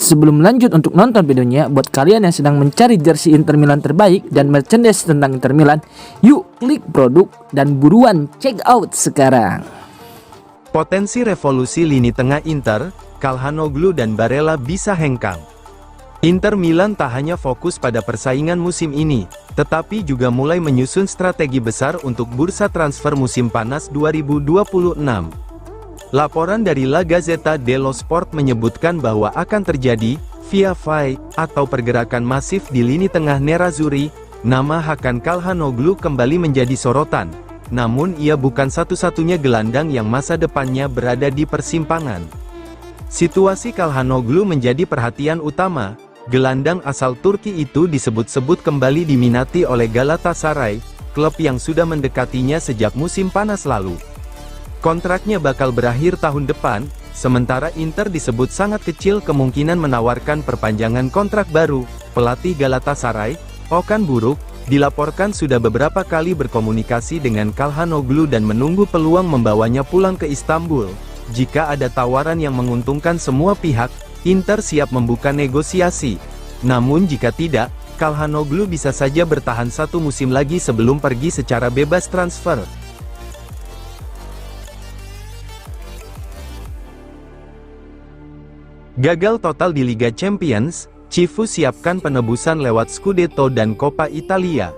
Sebelum lanjut untuk nonton videonya, buat kalian yang sedang mencari jersey Inter Milan terbaik dan merchandise tentang Inter Milan, yuk klik produk dan buruan check out sekarang. Potensi revolusi lini tengah Inter, Calhanoglu dan Barella bisa hengkang. Inter Milan tak hanya fokus pada persaingan musim ini, tetapi juga mulai menyusun strategi besar untuk bursa transfer musim panas 2026. Laporan dari La Gazzetta dello Sport menyebutkan bahwa akan terjadi via vai atau pergerakan masif di lini tengah Nerazzurri. Nama Hakan Calhanoglu kembali menjadi sorotan, namun ia bukan satu-satunya gelandang yang masa depannya berada di persimpangan. Situasi Calhanoglu menjadi perhatian utama. Gelandang asal Turki itu disebut-sebut kembali diminati oleh Galatasaray, klub yang sudah mendekatinya sejak musim panas lalu. Kontraknya bakal berakhir tahun depan, sementara Inter disebut sangat kecil kemungkinan menawarkan perpanjangan kontrak baru. Pelatih Galatasaray, Okan Buruk, dilaporkan sudah beberapa kali berkomunikasi dengan Calhanoglu dan menunggu peluang membawanya pulang ke Istanbul. Jika ada tawaran yang menguntungkan semua pihak, Inter siap membuka negosiasi. Namun jika tidak, Calhanoglu bisa saja bertahan satu musim lagi sebelum pergi secara bebas transfer. Gagal total di Liga Champions, Cifu siapkan penebusan lewat Scudetto dan Coppa Italia.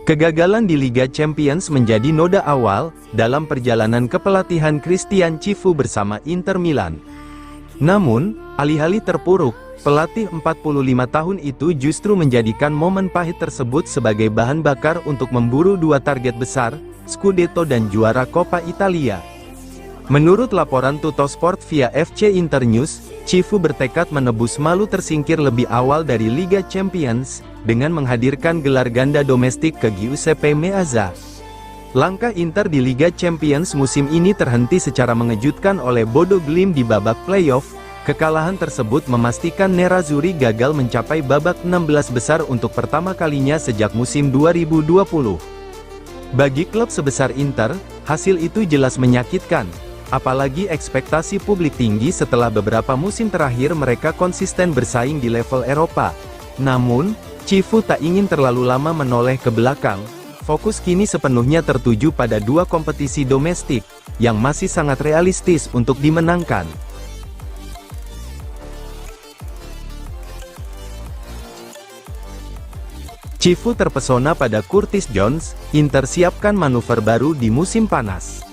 Kegagalan di Liga Champions menjadi noda awal dalam perjalanan kepelatihan Christian Cifu bersama Inter Milan. Namun, alih-alih terpuruk, pelatih 45 tahun itu justru menjadikan momen pahit tersebut sebagai bahan bakar untuk memburu dua target besar, Scudetto dan juara Coppa Italia. Menurut laporan Tuttosport via FC Internews, Cifu bertekad menebus malu tersingkir lebih awal dari Liga Champions, dengan menghadirkan gelar ganda domestik ke Giuseppe Meazza. Langkah Inter di Liga Champions musim ini terhenti secara mengejutkan oleh Bodo Glimt di babak playoff. Kekalahan tersebut memastikan Nerazzurri gagal mencapai babak 16 besar untuk pertama kalinya sejak musim 2020. Bagi klub sebesar Inter, hasil itu jelas menyakitkan. Apalagi ekspektasi publik tinggi setelah beberapa musim terakhir mereka konsisten bersaing di level Eropa. Namun, Cifu tak ingin terlalu lama menoleh ke belakang. Fokus kini sepenuhnya tertuju pada dua kompetisi domestik, yang masih sangat realistis untuk dimenangkan. Cifu terpesona pada Curtis Jones. Inter siapkan manuver baru di musim panas.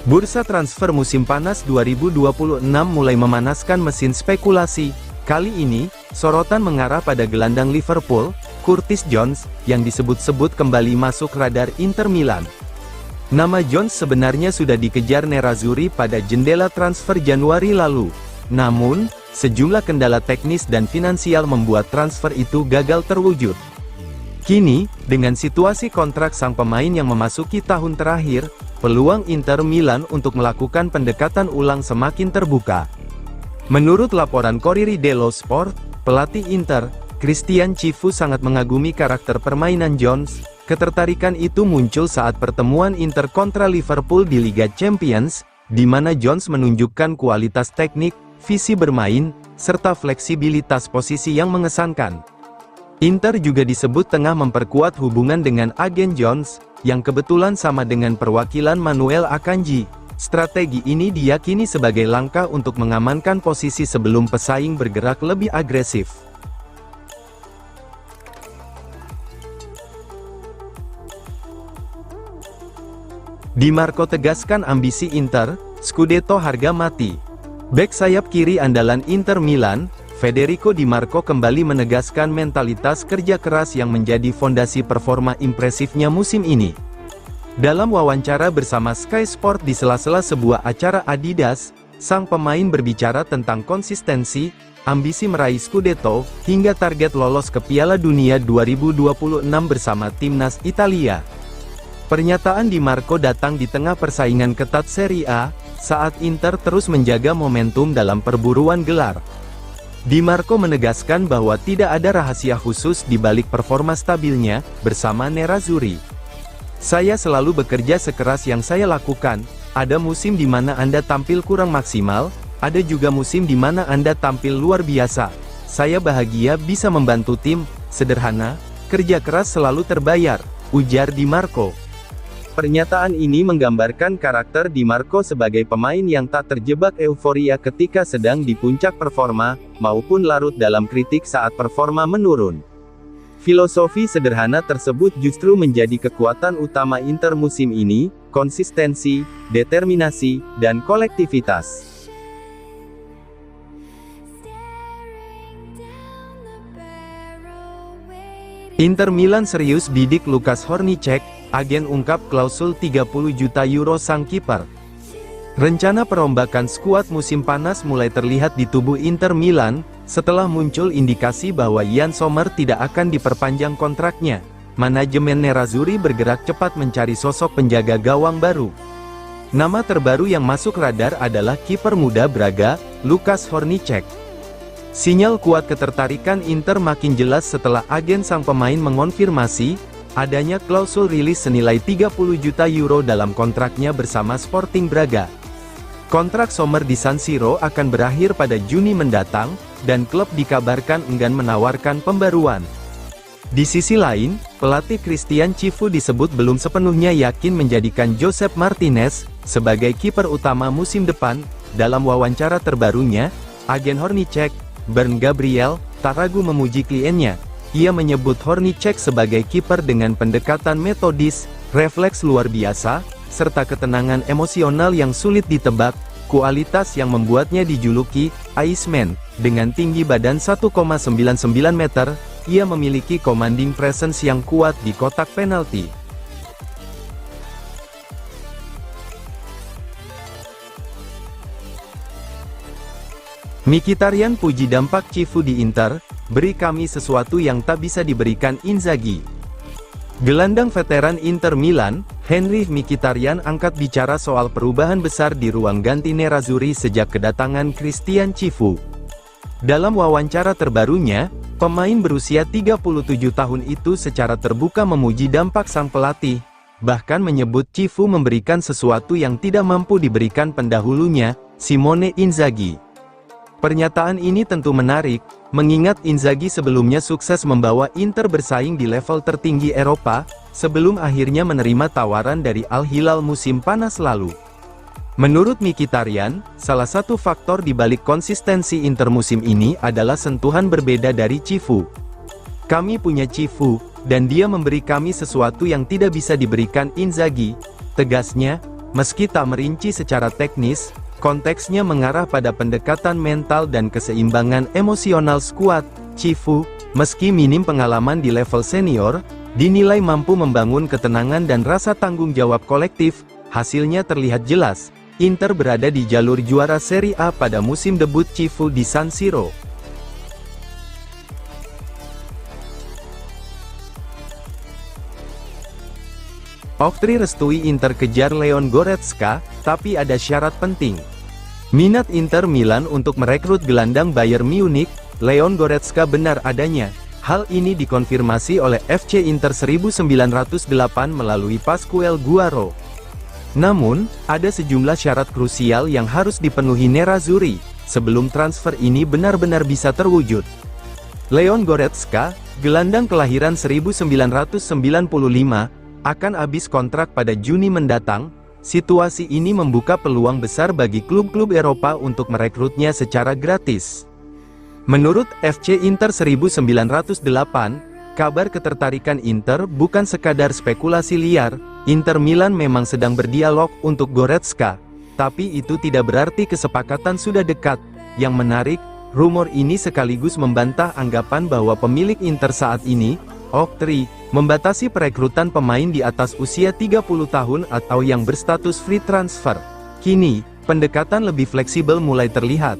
Bursa transfer musim panas 2026 mulai memanaskan mesin spekulasi. Kali ini, sorotan mengarah pada gelandang Liverpool, Curtis Jones, yang disebut-sebut kembali masuk radar Inter Milan. Nama Jones sebenarnya sudah dikejar Nerazzurri pada jendela transfer Januari lalu. Namun, sejumlah kendala teknis dan finansial membuat transfer itu gagal terwujud. Kini, dengan situasi kontrak sang pemain yang memasuki tahun terakhir, peluang Inter Milan untuk melakukan pendekatan ulang semakin terbuka. Menurut laporan Corriere dello Sport, pelatih Inter, Christian Cifu sangat mengagumi karakter permainan Jones. Ketertarikan itu muncul saat pertemuan Inter kontra Liverpool di Liga Champions, di mana Jones menunjukkan kualitas teknik, visi bermain, serta fleksibilitas posisi yang mengesankan. Inter juga disebut tengah memperkuat hubungan dengan agen Jones, yang kebetulan sama dengan perwakilan Manuel Akanji. Strategi ini diyakini sebagai langkah untuk mengamankan posisi sebelum pesaing bergerak lebih agresif. Di Marco tegaskan ambisi Inter, Scudetto harga mati. Bek sayap kiri andalan Inter Milan, Federico Di Marco kembali menegaskan mentalitas kerja keras yang menjadi fondasi performa impresifnya musim ini. Dalam wawancara bersama Sky Sport di sela-sela sebuah acara Adidas, sang pemain berbicara tentang konsistensi, ambisi meraih Scudetto, hingga target lolos ke Piala Dunia 2026 bersama timnas Italia. Pernyataan Di Marco datang di tengah persaingan ketat Serie A, saat Inter terus menjaga momentum dalam perburuan gelar. Di Marco menegaskan bahwa tidak ada rahasia khusus di balik performa stabilnya, bersama Nerazzurri. Saya selalu bekerja sekeras yang saya lakukan, ada musim di mana Anda tampil kurang maksimal, Ada juga musim di mana Anda tampil luar biasa. Saya bahagia bisa membantu tim, sederhana, kerja keras selalu terbayar, ujar Di Marco. Pernyataan ini menggambarkan karakter Di Marco sebagai pemain yang tak terjebak euforia ketika sedang di puncak performa, maupun larut dalam kritik saat performa menurun. Filosofi sederhana tersebut justru menjadi kekuatan utama Inter musim ini, konsistensi, determinasi, dan kolektivitas. Inter Milan serius bidik Lukas Hornicek, agen ungkap klausul 30 juta euro sang kiper. Rencana perombakan skuad musim panas mulai terlihat di tubuh Inter Milan, setelah muncul indikasi bahwa Yann Sommer tidak akan diperpanjang kontraknya. Manajemen Nerazzurri bergerak cepat mencari sosok penjaga gawang baru. Nama terbaru yang masuk radar adalah kiper muda Braga, Lukas Hornicek. Sinyal kuat ketertarikan Inter makin jelas setelah agen sang pemain mengonfirmasi adanya klausul rilis senilai 30 juta euro dalam kontraknya bersama Sporting Braga. Kontrak Sommer di San Siro akan berakhir pada Juni mendatang, dan klub dikabarkan enggan menawarkan pembaruan. Di sisi lain, pelatih Christian Cifu disebut belum sepenuhnya yakin menjadikan Josep Martinez sebagai kiper utama musim depan. Dalam wawancara terbarunya, agen Hornicek, Bernd Gabriel, tak ragu memuji kliennya. Ia menyebut Hornicek sebagai kiper dengan pendekatan metodis, refleks luar biasa, serta ketenangan emosional yang sulit ditebak, kualitas yang membuatnya dijuluki Iceman. Dengan tinggi badan 1,99 meter, ia memiliki commanding presence yang kuat di kotak penalti. Mkhitaryan puji dampak Cifu di Inter, beri kami sesuatu yang tak bisa diberikan Inzaghi. Gelandang veteran Inter Milan, Henrikh Mkhitaryan angkat bicara soal perubahan besar di ruang ganti Nerazzurri sejak kedatangan Christian Cifu. Dalam wawancara terbarunya, pemain berusia 37 tahun itu secara terbuka memuji dampak sang pelatih, bahkan menyebut Cifu memberikan sesuatu yang tidak mampu diberikan pendahulunya, Simone Inzaghi. Pernyataan ini tentu menarik, mengingat Inzaghi sebelumnya sukses membawa Inter bersaing di level tertinggi Eropa, sebelum akhirnya menerima tawaran dari Al Hilal musim panas lalu. Menurut Mkhitaryan, salah satu faktor di balik konsistensi Inter musim ini adalah sentuhan berbeda dari Cifu. Kami punya Cifu, dan dia memberi kami sesuatu yang tidak bisa diberikan Inzaghi, tegasnya, meski tak merinci secara teknis. Konteksnya mengarah pada pendekatan mental dan keseimbangan emosional skuad. Cifu, meski minim pengalaman di level senior, dinilai mampu membangun ketenangan dan rasa tanggung jawab kolektif. Hasilnya terlihat jelas, Inter berada di jalur juara Serie A pada musim debut Cifu di San Siro. Oktri restui Inter kejar Leon Goretzka, tapi ada syarat penting. Minat Inter Milan untuk merekrut gelandang Bayern Munich, Leon Goretzka benar adanya. Hal ini dikonfirmasi oleh FC Inter 1908 melalui Pascual Guaro. Namun, ada sejumlah syarat krusial yang harus dipenuhi Nerazzurri, sebelum transfer ini benar-benar bisa terwujud. Leon Goretzka, gelandang kelahiran 1995, akan habis kontrak pada Juni mendatang. Situasi ini membuka peluang besar bagi klub-klub Eropa untuk merekrutnya secara gratis. Menurut FC Inter 1908, kabar ketertarikan Inter bukan sekadar spekulasi liar. Inter Milan memang sedang berdialog untuk Goretzka, tapi itu tidak berarti kesepakatan sudah dekat. Yang menarik, rumor ini sekaligus membantah anggapan bahwa pemilik Inter saat ini, Oktri, membatasi perekrutan pemain di atas usia 30 tahun atau yang berstatus free transfer. Kini, pendekatan lebih fleksibel mulai terlihat.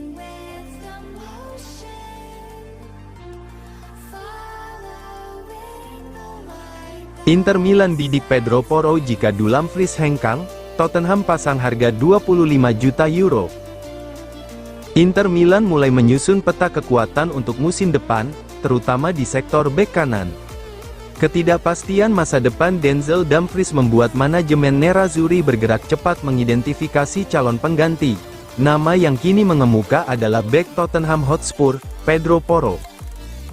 Inter Milan bidik Pedro Porro jika Dumfries hengkang, Tottenham pasang harga 25 juta euro. Inter Milan mulai menyusun peta kekuatan untuk musim depan, terutama di sektor bek kanan. Ketidakpastian masa depan Denzel Dumfries membuat manajemen Nerazzurri bergerak cepat mengidentifikasi calon pengganti. Nama yang kini mengemuka adalah bek Tottenham Hotspur, Pedro Porro.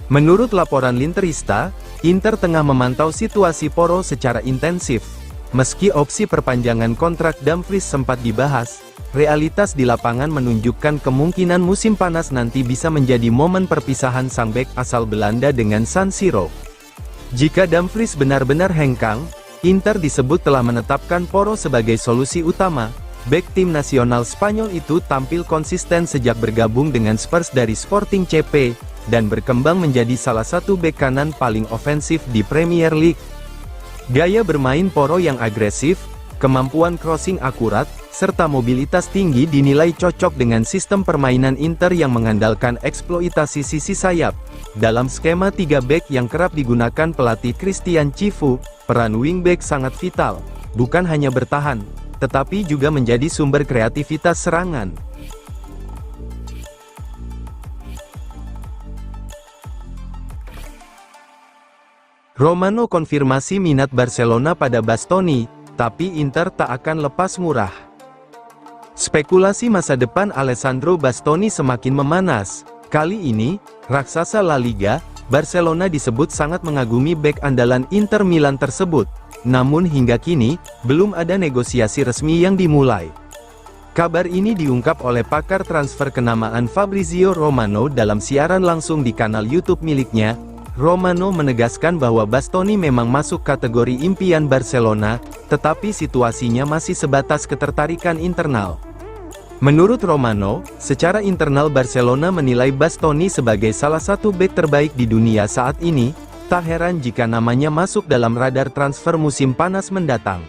Menurut laporan L'interista, Inter tengah memantau situasi Porro secara intensif. Meski opsi perpanjangan kontrak Dumfries sempat dibahas, realitas di lapangan menunjukkan kemungkinan musim panas nanti bisa menjadi momen perpisahan sang bek asal Belanda dengan San Siro. Jika Dumfries benar-benar hengkang, Inter disebut telah menetapkan Porro sebagai solusi utama. Bek tim nasional Spanyol itu tampil konsisten sejak bergabung dengan Spurs dari Sporting CP, dan berkembang menjadi salah satu bek kanan paling ofensif di Premier League. Gaya bermain Porro yang agresif, kemampuan crossing akurat, serta mobilitas tinggi dinilai cocok dengan sistem permainan Inter yang mengandalkan eksploitasi sisi sayap. Dalam skema 3 bek yang kerap digunakan pelatih Christian Cifu, peran wingback sangat vital, bukan hanya bertahan, tetapi juga menjadi sumber kreativitas serangan. Romano konfirmasi minat Barcelona pada Bastoni, tapi Inter tak akan lepas murah. Spekulasi masa depan Alessandro Bastoni semakin memanas. Kali ini, raksasa La Liga, Barcelona disebut sangat mengagumi bek andalan Inter Milan tersebut. Namun hingga kini, belum ada negosiasi resmi yang dimulai. Kabar ini diungkap oleh pakar transfer kenamaan Fabrizio Romano dalam siaran langsung di kanal YouTube miliknya. Romano menegaskan bahwa Bastoni memang masuk kategori impian Barcelona, tetapi situasinya masih sebatas ketertarikan internal. Menurut Romano, secara internal Barcelona menilai Bastoni sebagai salah satu bek terbaik di dunia saat ini, tak heran jika namanya masuk dalam radar transfer musim panas mendatang.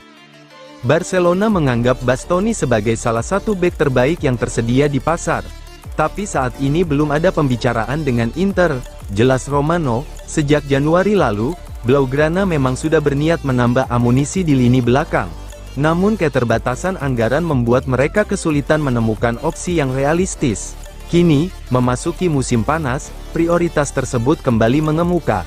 Barcelona menganggap Bastoni sebagai salah satu bek terbaik yang tersedia di pasar. Tapi saat ini belum ada pembicaraan dengan Inter, jelas Romano. Sejak Januari lalu, Blaugrana memang sudah berniat menambah amunisi di lini belakang. Namun keterbatasan anggaran membuat mereka kesulitan menemukan opsi yang realistis. Kini, memasuki musim panas, prioritas tersebut kembali mengemuka.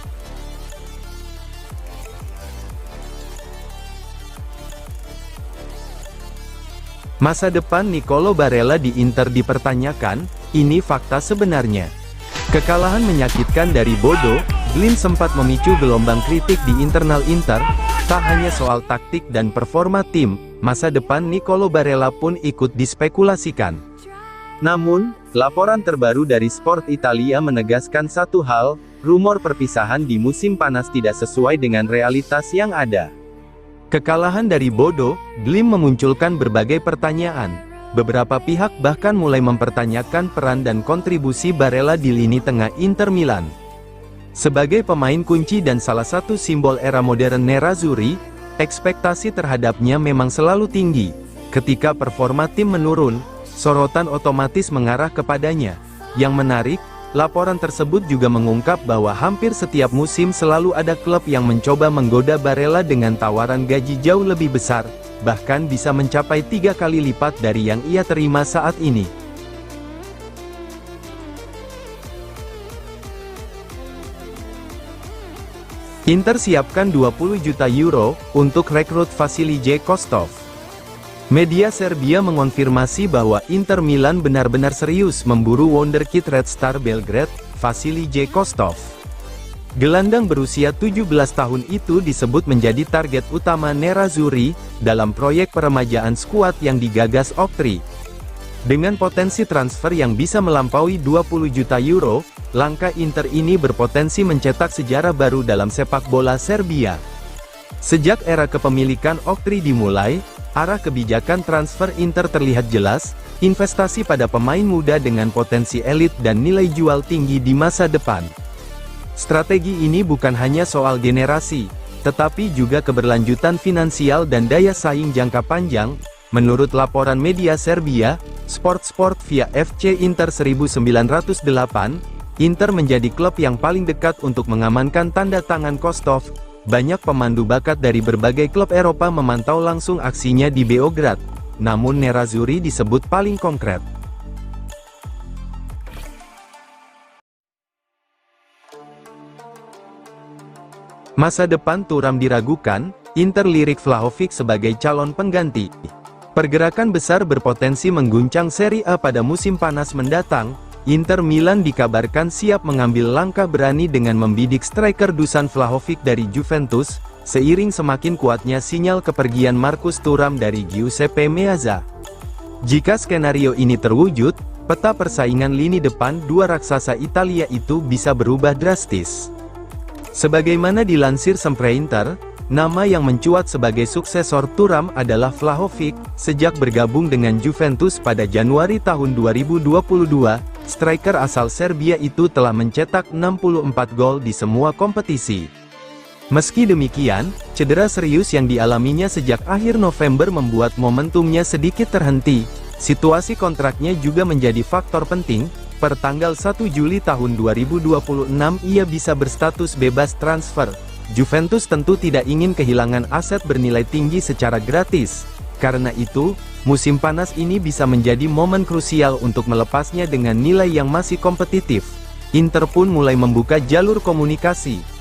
Masa depan Nicolo Barella di Inter dipertanyakan, ini fakta sebenarnya. Kekalahan menyakitkan dari Bodo Glimt sempat memicu gelombang kritik di internal Inter. Tak hanya soal taktik dan performa tim, masa depan Nicolo Barella pun ikut dispekulasikan. Namun, laporan terbaru dari Sport Italia menegaskan satu hal, rumor perpisahan di musim panas tidak sesuai dengan realitas yang ada. Kekalahan dari Bodo Glimt memunculkan berbagai pertanyaan. Beberapa pihak bahkan mulai mempertanyakan peran dan kontribusi Barella di lini tengah Inter Milan. Sebagai pemain kunci dan salah satu simbol era modern Nerazzurri, ekspektasi terhadapnya memang selalu tinggi. Ketika performa tim menurun, sorotan otomatis mengarah kepadanya. Yang menarik, laporan tersebut juga mengungkap bahwa hampir setiap musim selalu ada klub yang mencoba menggoda Barella dengan tawaran gaji jauh lebih besar, bahkan bisa mencapai 3 kali lipat dari yang ia terima saat ini. Inter siapkan 20 juta euro untuk rekrut Vasilij Kostov. Media Serbia mengonfirmasi bahwa Inter Milan benar-benar serius memburu wonderkid Red Star Belgrade, Vasilij Kostov. Gelandang berusia 17 tahun itu disebut menjadi target utama Nerazzurri dalam proyek peremajaan skuad yang digagas Oktri. Dengan potensi transfer yang bisa melampaui 20 juta euro, langkah Inter ini berpotensi mencetak sejarah baru dalam sepak bola Serbia. Sejak era kepemilikan Oktri dimulai, arah kebijakan transfer Inter terlihat jelas, investasi pada pemain muda dengan potensi elit dan nilai jual tinggi di masa depan. Strategi ini bukan hanya soal generasi, tetapi juga keberlanjutan finansial dan daya saing jangka panjang. Menurut laporan media Serbia, Sport via FC Inter 1908, Inter menjadi klub yang paling dekat untuk mengamankan tanda tangan Kostov. Banyak pemandu bakat dari berbagai klub Eropa memantau langsung aksinya di Beograd. Namun Nerazzurri disebut paling konkret. Masa depan Thuram diragukan, Inter lirik Vlahovic sebagai calon pengganti. Pergerakan besar berpotensi mengguncang Serie A pada musim panas mendatang. Inter Milan dikabarkan siap mengambil langkah berani dengan membidik striker Dusan Vlahovic dari Juventus, seiring semakin kuatnya sinyal kepergian Marcus Thuram dari Giuseppe Meazza. Jika skenario ini terwujud, peta persaingan lini depan dua raksasa Italia itu bisa berubah drastis. Sebagaimana dilansir Sprinter, nama yang mencuat sebagai suksesor Thuram adalah Vlahovic. Sejak bergabung dengan Juventus pada Januari tahun 2022, striker asal Serbia itu telah mencetak 64 gol di semua kompetisi. Meski demikian, cedera serius yang dialaminya sejak akhir November membuat momentumnya sedikit terhenti. Situasi kontraknya juga menjadi faktor penting. Per tanggal 1 Juli tahun 2026 ia bisa berstatus bebas transfer. Juventus tentu tidak ingin kehilangan aset bernilai tinggi secara gratis. Karena itu, musim panas ini bisa menjadi momen krusial untuk melepasnya dengan nilai yang masih kompetitif. Inter pun mulai membuka jalur komunikasi.